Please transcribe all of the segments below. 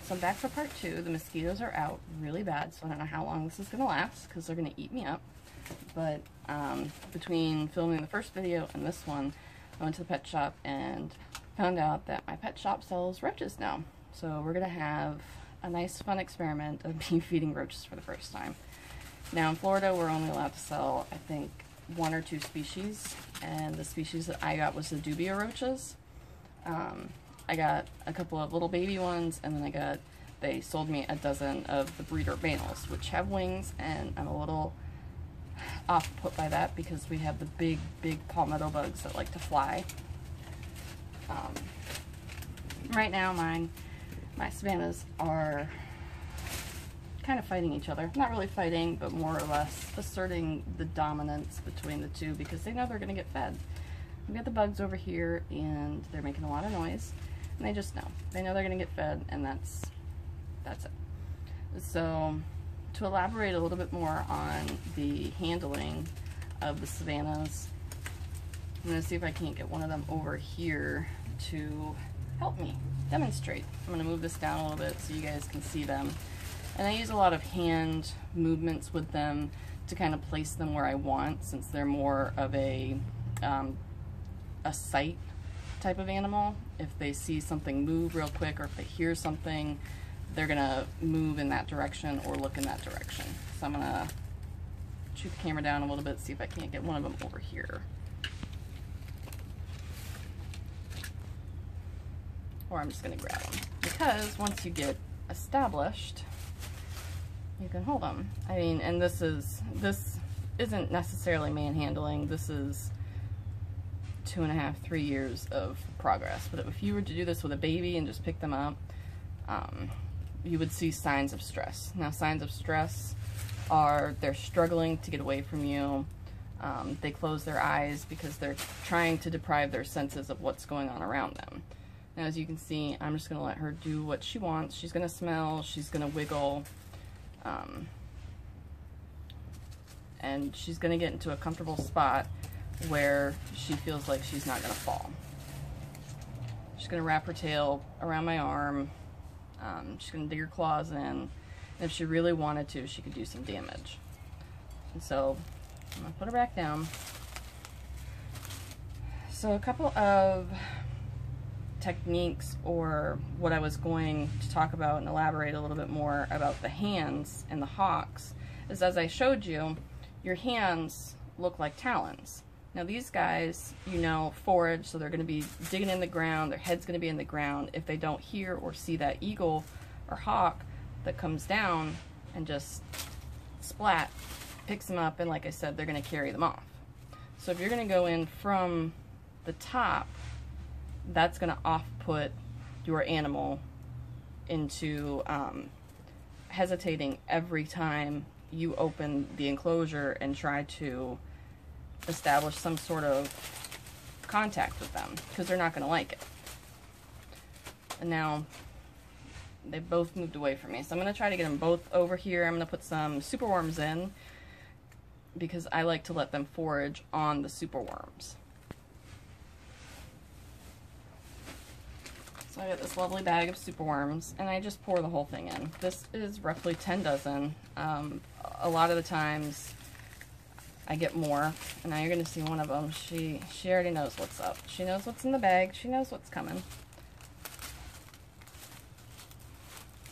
So I'm back for part 2. The mosquitoes are out really bad, so I don't know how long this is going to last because they're going to eat me up. But between filming the first video and this one, I went to the pet shop and found out that my pet shop sells roaches now. So we're going to have a nice fun experiment of me feeding roaches for the first time. Now in Florida, we're only allowed to sell, I think, 1 or 2 species, and the species that I got was the dubia roaches. I got a couple of little baby ones, and then they sold me a dozen of the breeder males, which have wings, and I'm a little off put by that because we have the big palmetto bugs that like to fly. Right now my savannahs are kind of fighting each other. Not really fighting, but more or less asserting the dominance between the two because they know they're going to get fed. We got the bugs over here and they're making a lot of noise, and they just know. They know they're going to get fed, and that's it. So to elaborate a little bit more on the handling of the savannahs, I'm going to see if I can't get one of them over here to help me demonstrate. I'm going to move this down a little bit so you guys can see them. And I use a lot of hand movements with them to kind of place them where I want, since they're more of a sight type of animal. If they see something move real quick, or if they hear something, they're gonna move in that direction or look in that direction. So I'm gonna shoot the camera down a little bit, see if I can't get one of them over here. Or I'm just gonna grab them, because once you get established, you can hold them. I mean, and this isn't necessarily manhandling. This is 2.5, 3 years of progress. But if you were to do this with a baby and just pick them up, you would see signs of stress. Now, signs of stress are they're struggling to get away from you. They close their eyes because they're trying to deprive their senses of what's going on around them. Now, as you can see, I'm just going to let her do what she wants. She's going to smell, she's going to wiggle, and she's going to get into a comfortable spot where she feels like she's not going to fall. She's going to wrap her tail around my arm. She's going to dig her claws in, and if she really wanted to, she could do some damage. And so I'm going to put her back down. So a couple of techniques, or what I was going to talk about and elaborate a little bit more about the hands and the hawks, is, as I showed you, your hands look like talons. Now these guys, you know, forage, so they're going to be digging in the ground, their head's going to be in the ground. If they don't hear or see that eagle or hawk that comes down and just splat, picks them up, and like I said, they're going to carry them off. So if you're going to go in from the top, that's going to off-put your animal into hesitating every time you open the enclosure and try to establish some sort of contact with them, because they're not going to like it. And now they both moved away from me, so I'm going to try to get them both over here. I'm going to put some superworms in because I like to let them forage on the superworms. So I got this lovely bag of superworms, and I just pour the whole thing in. This is roughly 10 dozen. A lot of the times I get more, and now you're going to see one of them. She already knows what's up. She knows what's in the bag. She knows what's coming.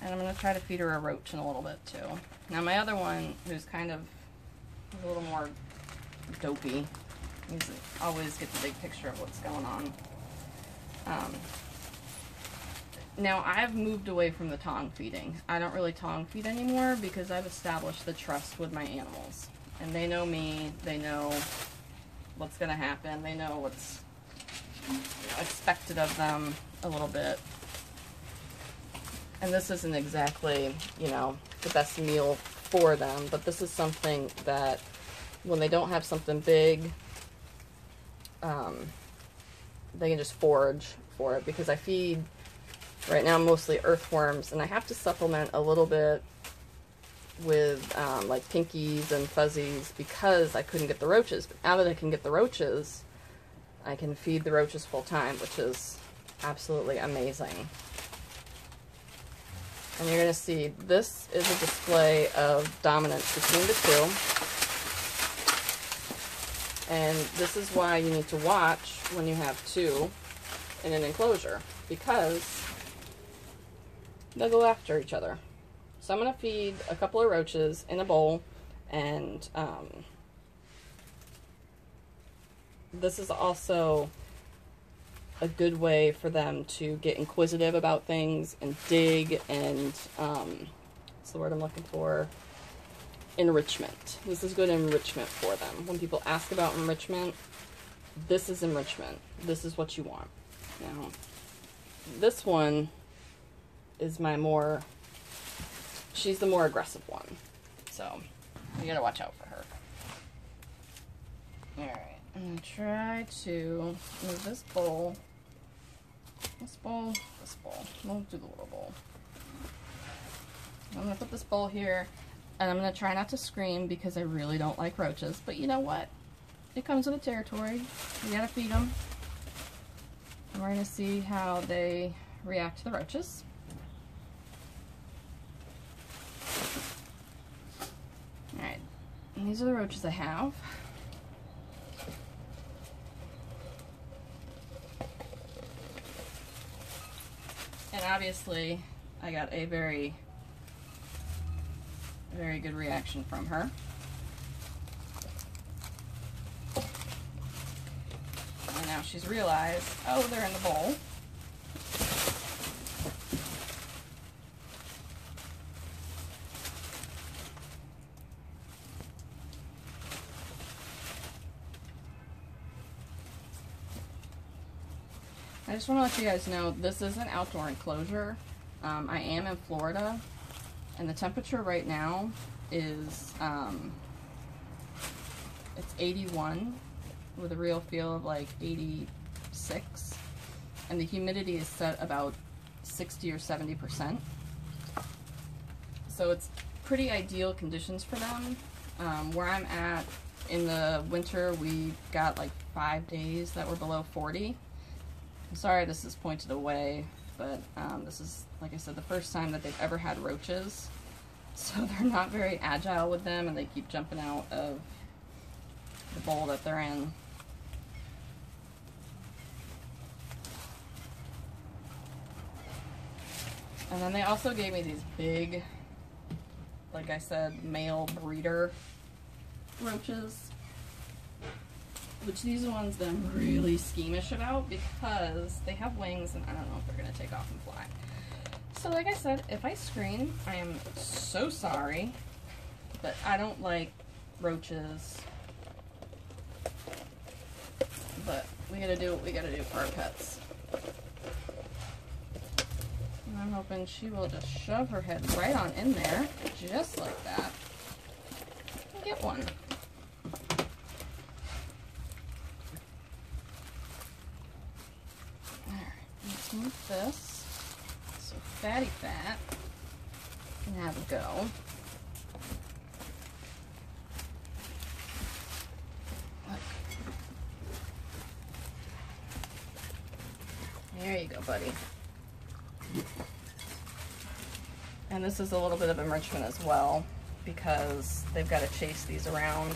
And I'm going to try to feed her a roach in a little bit too. Now my other one, who's kind of a little more dopey, always get the big picture of what's going on. Now I've moved away from the tongue feeding. I don't really tongue feed anymore because I've established the trust with my animals. And they know me, they know what's going to happen, they know what's expected of them a little bit. And this isn't exactly, you know, the best meal for them, but this is something that when they don't have something big, they can just forage for it, because I feed right now mostly earthworms, and I have to supplement a little bit with like pinkies and fuzzies because I couldn't get the roaches. But now that I can get the roaches, I can feed the roaches full time, which is absolutely amazing. And you're going to see this is a display of dominance between the two. And this is why you need to watch when you have two in an enclosure, because they'll go after each other. So I'm going to feed a couple of roaches in a bowl, and this is also a good way for them to get inquisitive about things and dig and, what's the word I'm looking for? Enrichment. This is good enrichment for them. When people ask about enrichment, this is enrichment. This is what you want. Now, this one is my more, she's the more aggressive one. So, you gotta watch out for her. Alright, I'm gonna try to move this bowl. This bowl, this bowl. We'll do the little bowl. I'm gonna put this bowl here, and I'm gonna try not to scream because I really don't like roaches. But you know what? It comes with the territory. You gotta feed them. And we're gonna see how they react to the roaches. Alright, and these are the roaches I have. And obviously, I got a very, very good reaction from her. And now she's realized, oh, they're in the bowl. I just want to let you guys know, this is an outdoor enclosure. I am in Florida, and the temperature right now is, it's 81 with a real feel of like 86, and the humidity is set about 60 or 70%. So it's pretty ideal conditions for them. Where I'm at in the winter, we got like 5 days that were below 40. I'm sorry this is pointed away, but this is, like I said, the first time that they've ever had roaches. So they're not very agile with them, and they keep jumping out of the bowl that they're in. And then they also gave me these big, like I said, male breeder roaches. Which these are ones that I'm really squeamish about because they have wings and I don't know if they're going to take off and fly. So like I said, if I scream, I am so sorry, but I don't like roaches. But we gotta do what we gotta do for our pets. And I'm hoping she will just shove her head right on in there, just like that, and get one. Move this so Fatty Fat can have a go. Look. There you go, buddy. And this is a little bit of enrichment as well, because they've got to chase these around